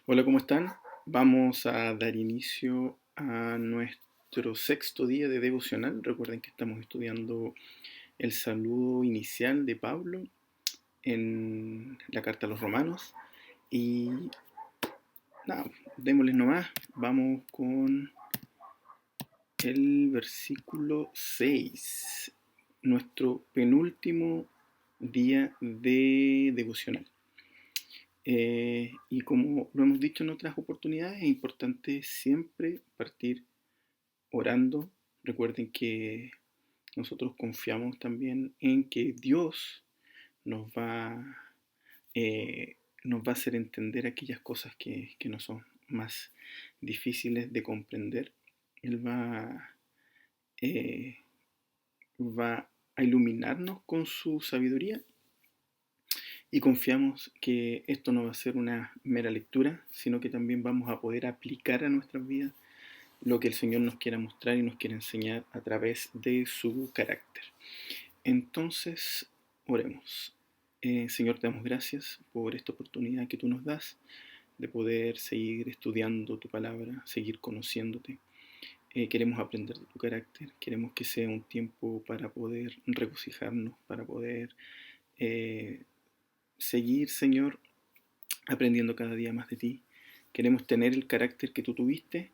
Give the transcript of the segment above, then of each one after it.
Hola, ¿cómo están? Vamos a dar inicio a nuestro sexto día de devocional. Recuerden que estamos estudiando el saludo inicial de Pablo en la carta a los Romanos. Y nada, démosles nomás. Vamos con el versículo 6, nuestro penúltimo día de devocional. Y como lo hemos dicho en otras oportunidades, es importante siempre partir orando. Recuerden que nosotros confiamos también en que Dios nos va, eh, nos va a hacer entender aquellas cosas que nos son más difíciles de comprender. Él eh, va a iluminarnos con su sabiduría y confiamos que esto no va a ser una mera lectura, sino que también vamos a poder aplicar a nuestras vidas lo que el Señor nos quiera mostrar y nos quiere enseñar a través de su carácter. Entonces, oremos. Señor, te damos gracias por esta oportunidad que tú nos das de poder seguir estudiando tu palabra, seguir conociéndote. Queremos aprender de tu carácter, queremos que sea un tiempo para poder regocijarnos, para poder eh, seguir, Señor, aprendiendo cada día más de ti. Queremos tener el carácter que tú tuviste,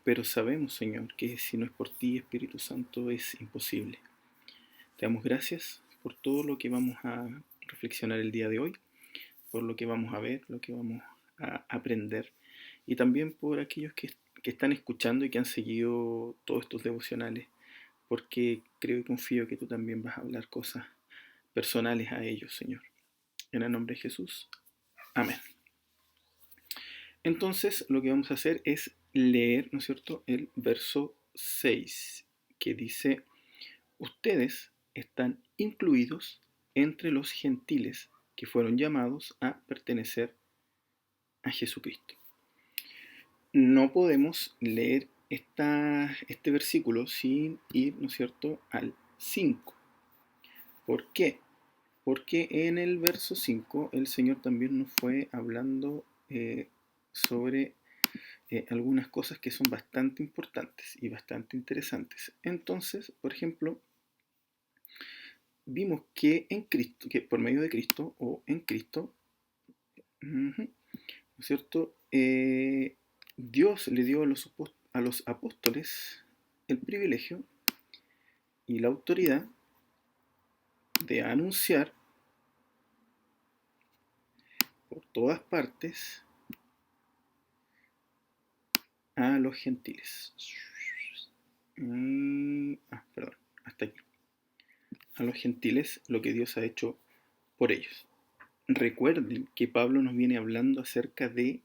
pero sabemos, Señor, que si no es por ti, Espíritu Santo, es imposible. Te damos gracias por todo lo que vamos a reflexionar el día de hoy, por lo que vamos a ver, lo que vamos a aprender, y también por aquellos que están escuchando y que han seguido todos estos devocionales, porque creo y confío que tú también vas a hablar cosas personales a ellos, Señor. En el nombre de Jesús. Amén. Entonces, lo que vamos a hacer es leer, ¿no es cierto?, el verso 6, que dice: ustedes están incluidos entre los gentiles que fueron llamados a pertenecer a Jesucristo. No podemos leer este versículo sin ir, ¿no es cierto?, al 5. ¿Por qué? Porque en el verso 5 el Señor también nos fue hablando sobre algunas cosas que son bastante importantes y bastante interesantes. Entonces, por ejemplo, vimos que en Cristo, que por medio de Cristo o en Cristo, ¿no es cierto? Dios le dio a los apóstoles el privilegio y la autoridad de anunciar por todas partes a los gentiles. Perdón, hasta aquí. A los gentiles lo que Dios ha hecho por ellos. Recuerden que Pablo nos viene hablando acerca de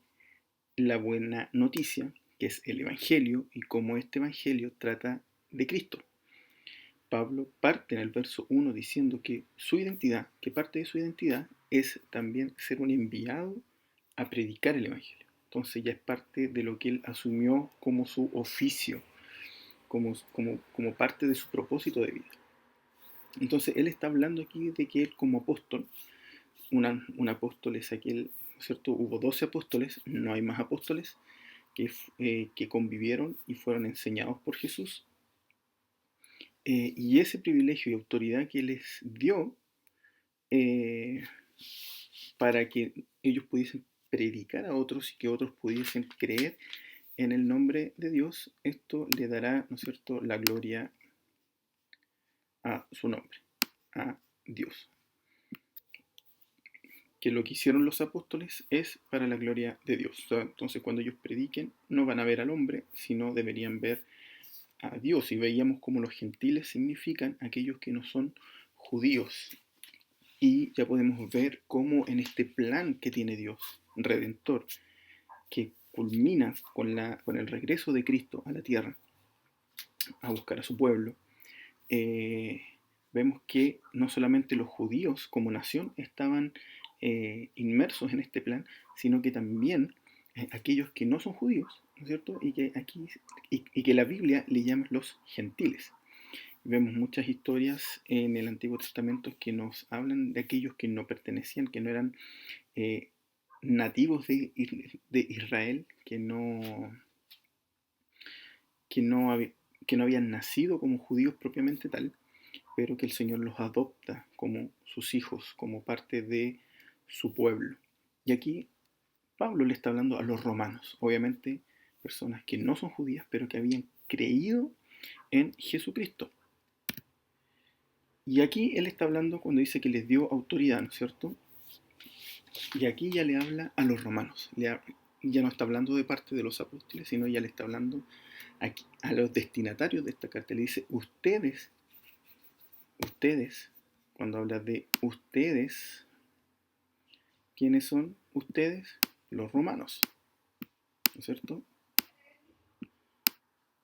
la buena noticia, que es el Evangelio, y cómo este Evangelio trata de Cristo. Pablo parte en el verso 1 diciendo que su identidad, que parte de su identidad es también ser un enviado a predicar el Evangelio. Entonces ya es parte de lo que él asumió como su oficio, como parte de su propósito de vida. Entonces él está hablando aquí de que él como apóstol, un apóstol es aquel, ¿cierto? Hubo 12 apóstoles, no hay más apóstoles que convivieron y fueron enseñados por Jesús. Y ese privilegio y autoridad que les dio eh, para que ellos pudiesen predicar a otros y que otros pudiesen creer en el nombre de Dios, esto le dará, ¿no es cierto?, la gloria a su nombre, a Dios. Que lo que hicieron los apóstoles es para la gloria de Dios. O sea, entonces cuando ellos prediquen no van a ver al hombre, sino deberían ver a Dios. Y veíamos como los gentiles significan aquellos que no son judíos. Y ya podemos ver cómo en este plan que tiene Dios, redentor, que culmina con el regreso de Cristo a la tierra, a buscar a su pueblo, eh, vemos que no solamente los judíos como nación estaban inmersos en este plan, sino que también aquellos que no son judíos, ¿no es cierto? Y que la Biblia le llama los gentiles. Vemos muchas historias en el Antiguo Testamento que nos hablan de aquellos que no pertenecían, que no eran eh, nativos de Israel que no, que no habían nacido como judíos propiamente tal, pero que el Señor los adopta como sus hijos, como parte de su pueblo. Y aquí Pablo le está hablando a los romanos, obviamente personas que no son judías, pero que habían creído en Jesucristo. Y aquí él está hablando cuando dice que les dio autoridad, ¿no es cierto? Y aquí ya le habla a los romanos, ya no está hablando de parte de los apóstoles, sino ya le está hablando aquí, a los destinatarios de esta carta. Le dice, ustedes, cuando habla de ustedes, ¿quiénes son ustedes? Los romanos, ¿no es cierto?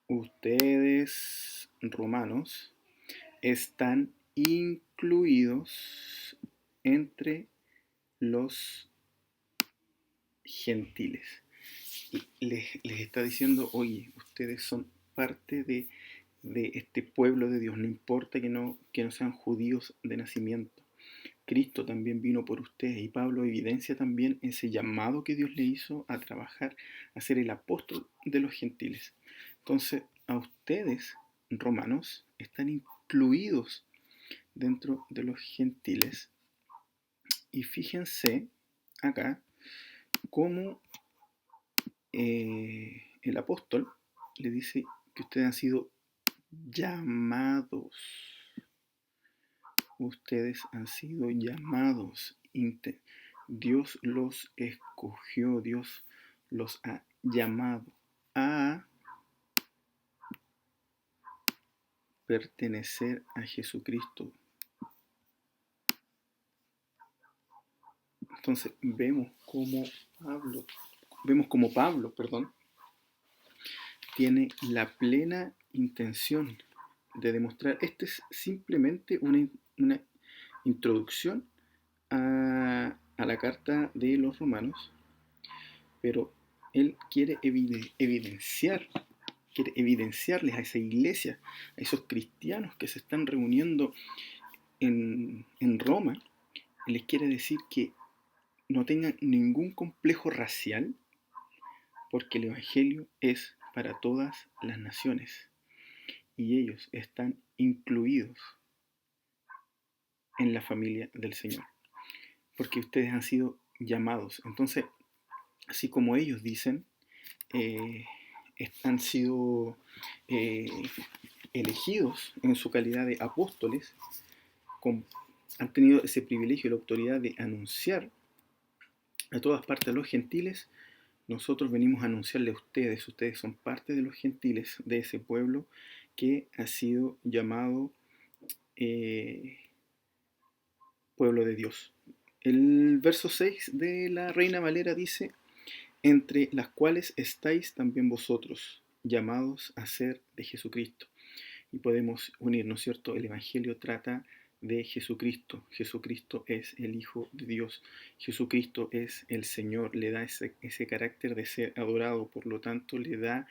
Ustedes, romanos, están incluidos entre los gentiles. Les está diciendo, oye, ustedes son parte de este pueblo de Dios, no importa que no sean judíos de nacimiento. Cristo también vino por ustedes y Pablo evidencia también ese llamado que Dios le hizo a trabajar, a ser el apóstol de los gentiles. Entonces, a ustedes, romanos, están incluidos dentro de los gentiles. Y fíjense acá cómo el apóstol le dice que ustedes han sido llamados. Ustedes han sido llamados. Dios los escogió, Dios los ha llamado a pertenecer a Jesucristo. Entonces vemos como Pablo, tiene la plena intención de demostrar. Esta es simplemente una introducción a la carta de los romanos, pero él quiere evidenciarles a esa iglesia, a esos cristianos que se están reuniendo en Roma, les quiere decir que no tengan ningún complejo racial, porque el Evangelio es para todas las naciones y ellos están incluidos en la familia del Señor, porque ustedes han sido llamados. Entonces, así como ellos dicen, han sido eh, elegidos en su calidad de apóstoles, han tenido ese privilegio y la autoridad de anunciar a todas partes a los gentiles. Nosotros venimos a anunciarle a ustedes son parte de los gentiles, de ese pueblo que ha sido llamado pueblo de Dios. El verso 6 de la Reina Valera dice, entre las cuales estáis también vosotros, llamados a ser de Jesucristo. Y podemos unir, ¿no es cierto? El Evangelio trata de Jesucristo. Jesucristo es el Hijo de Dios. Jesucristo es el Señor. Le da ese carácter de ser adorado. Por lo tanto, le da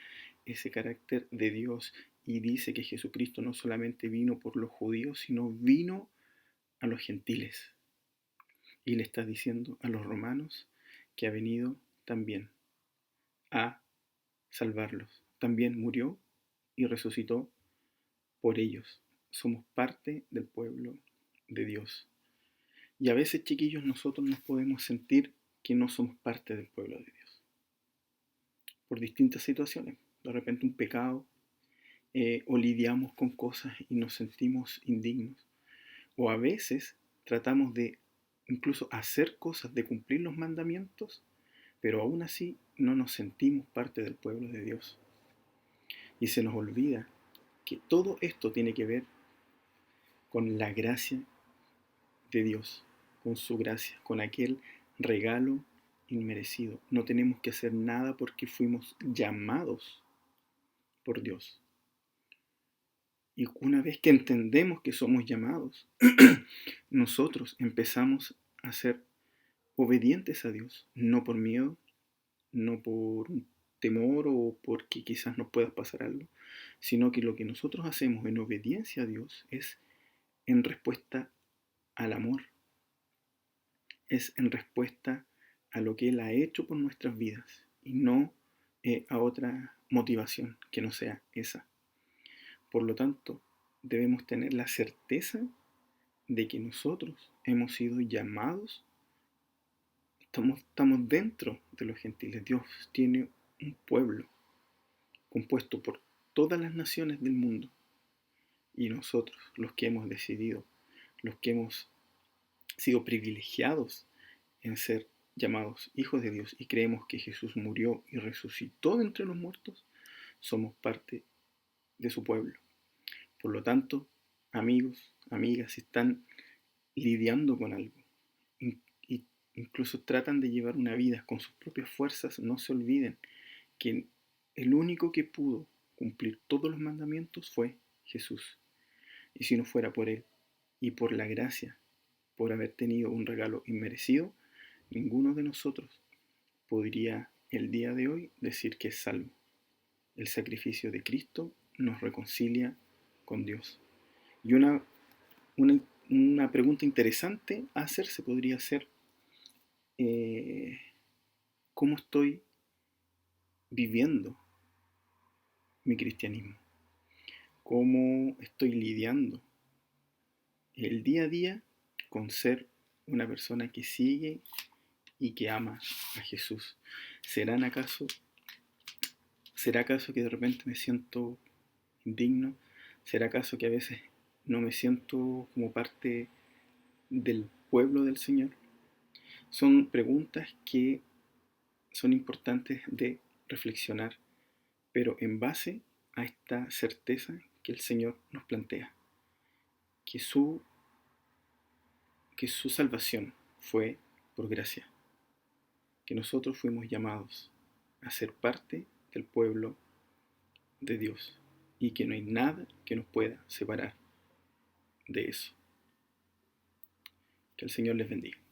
ese carácter de Dios. Y dice que Jesucristo no solamente vino por los judíos, sino vino a los gentiles. Y le está diciendo a los romanos que ha venido también a salvarlos. También murió y resucitó por ellos. Somos parte del pueblo de Dios. Y a veces, chiquillos, nosotros nos podemos sentir que no somos parte del pueblo de Dios. Por distintas situaciones. De repente un pecado, o lidiamos con cosas y nos sentimos indignos. O a veces tratamos de incluso hacer cosas, de cumplir los mandamientos, pero aún así no nos sentimos parte del pueblo de Dios. Y se nos olvida que todo esto tiene que ver con la gracia de Dios, con su gracia, con aquel regalo inmerecido. No tenemos que hacer nada porque fuimos llamados por Dios. Y una vez que entendemos que somos llamados, nosotros empezamos a ser obedientes a Dios, no por miedo, no por un temor o porque quizás nos pueda pasar algo, sino que lo que nosotros hacemos en obediencia a Dios es en respuesta al amor, es en respuesta a lo que Él ha hecho por nuestras vidas y no a otra motivación que no sea esa. Por lo tanto, debemos tener la certeza de que nosotros hemos sido llamados, estamos dentro de los gentiles. Dios tiene un pueblo compuesto por todas las naciones del mundo y nosotros, los que hemos decidido, los que hemos sido privilegiados en ser llamados hijos de Dios y creemos que Jesús murió y resucitó de entre los muertos, somos parte de su pueblo. Por lo tanto, amigos, amigas, si están lidiando con algo, y incluso tratan de llevar una vida con sus propias fuerzas, no se olviden que el único que pudo cumplir todos los mandamientos fue Jesús. Y si no fuera por Él y por la gracia, por haber tenido un regalo inmerecido, ninguno de nosotros podría el día de hoy decir que es salvo. El sacrificio de Cristo nos reconcilia con Dios. Y una, una pregunta interesante a hacerse podría ser, ¿cómo estoy viviendo mi cristianismo? ¿Cómo estoy lidiando el día a día con ser una persona que sigue y que ama a Jesús? ¿Será acaso que de repente me siento indigno? ¿Será acaso que a veces no me siento como parte del pueblo del Señor? Son preguntas que son importantes de reflexionar, pero en base a esta certeza que el Señor nos plantea, que su, que su salvación fue por gracia, que nosotros fuimos llamados a ser parte del pueblo de Dios y que no hay nada que nos pueda separar de eso. Que el Señor les bendiga.